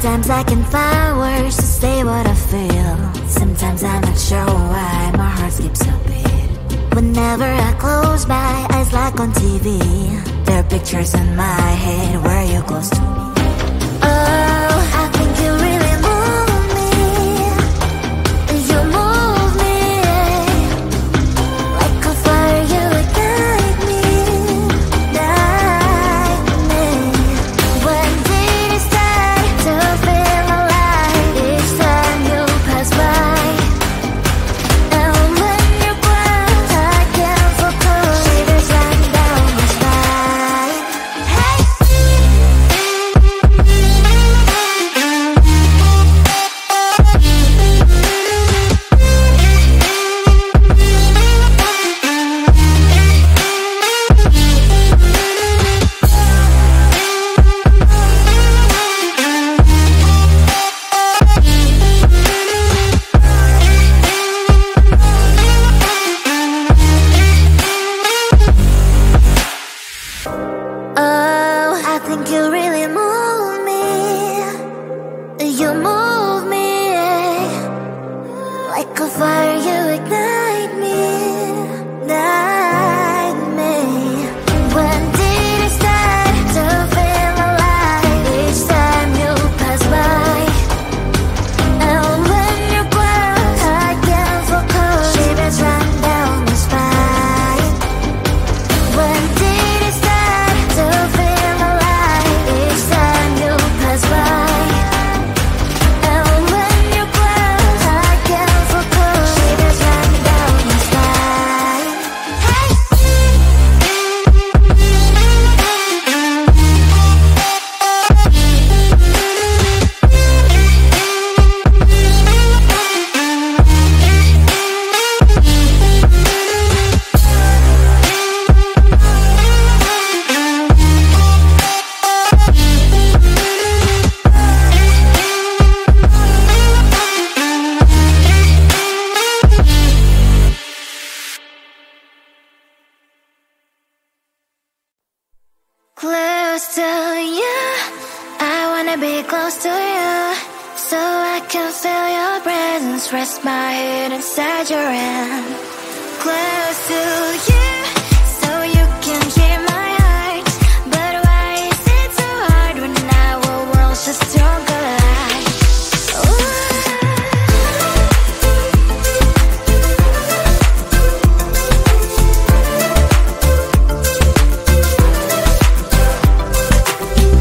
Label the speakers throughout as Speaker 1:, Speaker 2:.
Speaker 1: Sometimes I can find words to say what I feel. Sometimes I'm not sure why my heart skips a beat. Whenever I close my eyes like on TV, there are pictures in my head where you're close to me. Oh, I think you really move me. You move me like a fire, you ignite me, ignite me. When did it start to feel alive? Each time you pass by, and when you cry, I can't focus. Shivers run down my spine. Hey. Oh, I think you really move me. You move me like a fire, you ignite me, ignite me. When did it start to feel alive? Each time you pass by, and when you cry, I can't focus. Shivers run down my spine. When did it start to feel alive? Each time you pass by, and when you cry, I can't focus. Shivers run down my spine. Hey. Close to you, I wanna be close to you, so I can feel your presence. Rest my head inside your hand. Close to you, so you can hear my heart. But why is it so hard when our worlds just don't collide? Ooh.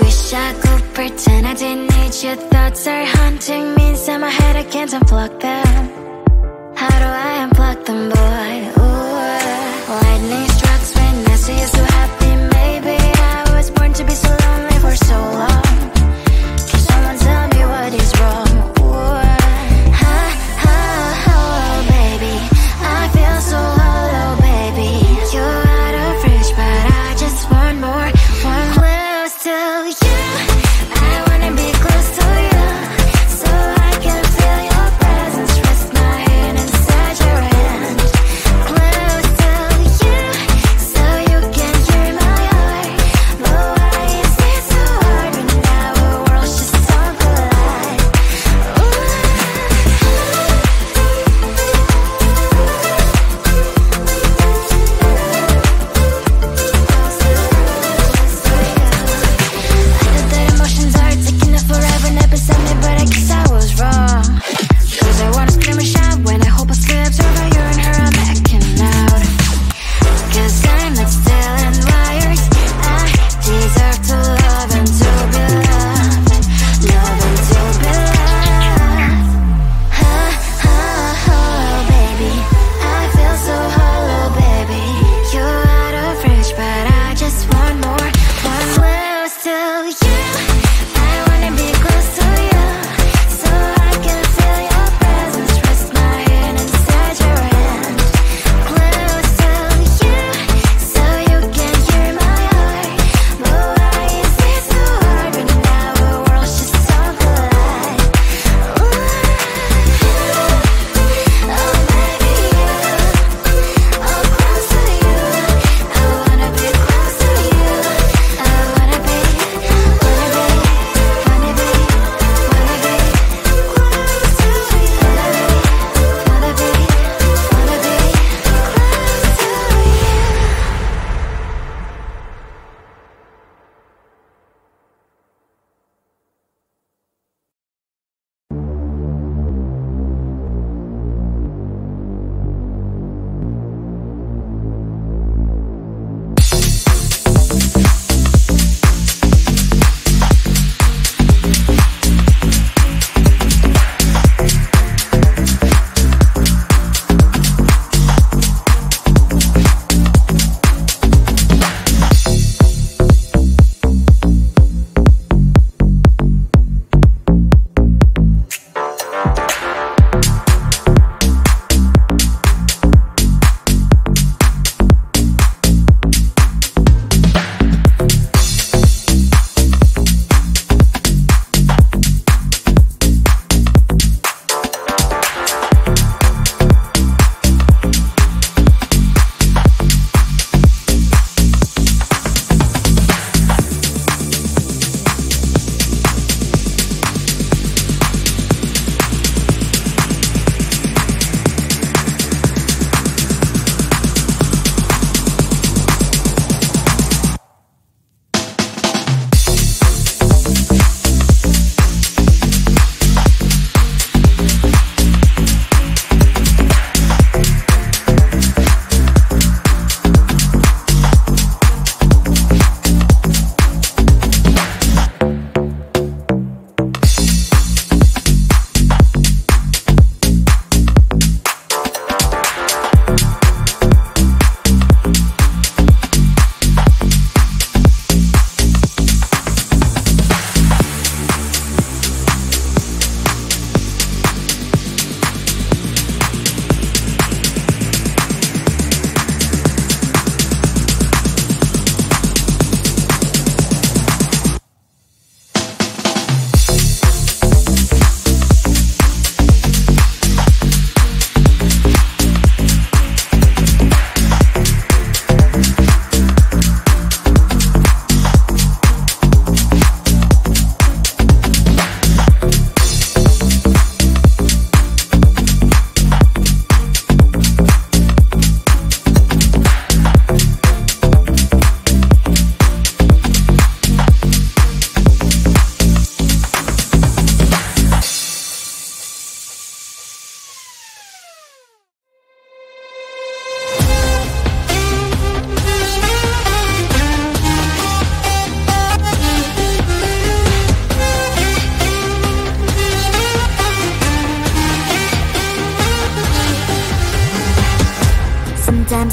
Speaker 1: Wish I could pretend I didn't need your thoughts are haunting me inside my head. I can't unplug them. How do I unplug them, boy? Ooh, lightning strikes when I see you so happy. Maybe I was born to be so lonely for so long. Can someone tell me what is wrong? Ooh, ha, ha, oh, baby, I feel so hollow, baby. You're out of reach, but I just want more, want close to you. I wanna be close to you, so I can feel your presence. Rest my head inside your hand.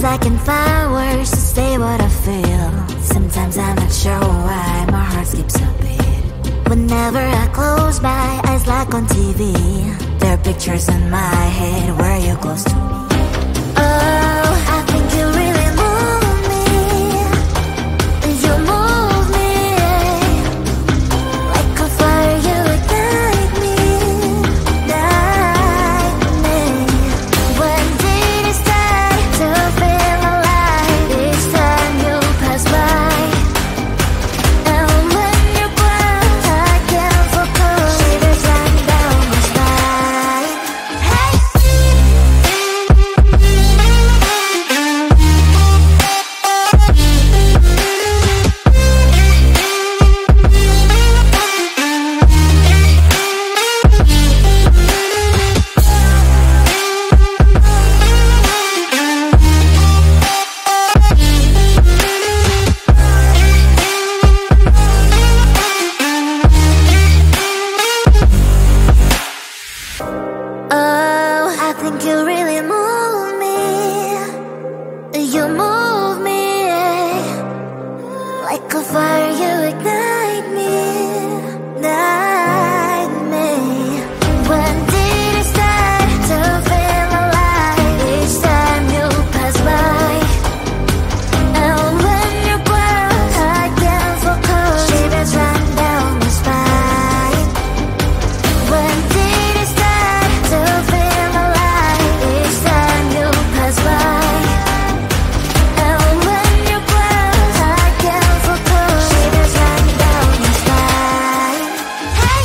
Speaker 1: Sometimes I can find words to say what I feel. Sometimes I'm not sure why my heart skips a beat. Whenever I close my eyes like on TV, there are pictures in my head where you're close to me. Oh, I think you really move me. You move me like a fire, you ignite me, ignite me. When did it start to feel alive? Each time you pass by, and when you glance, I can't focus. Shivers run down my spine. Hey. Oh, I think you really move me. You move me like a fire, you ignite me, ignite me. When did it start to feel alive? Each time you pass by, and when you glance, I can't focus. Shivers run down my spine. When did it start to feel alive? Each time you pass by, and when you glance, I can't focus. Shivers run down my spine. Hey.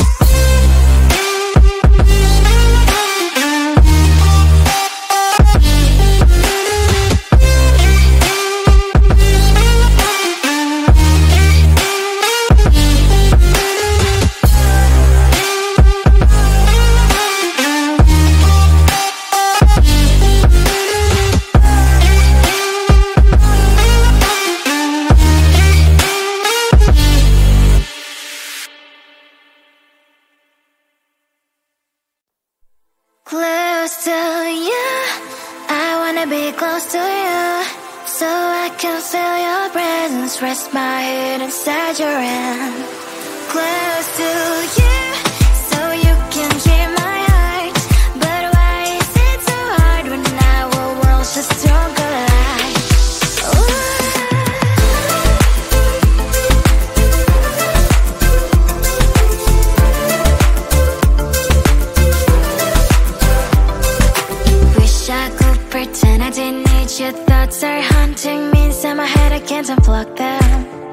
Speaker 1: Close to you, I wanna be close to you, so I can feel your presence. Rest my head inside your hand. Close to you, so you can hear my heart. But why is it so hard when our worlds just don't collide? Wish I could pretend I didn't need your thoughts are haunting me inside my head, I can't unplug them.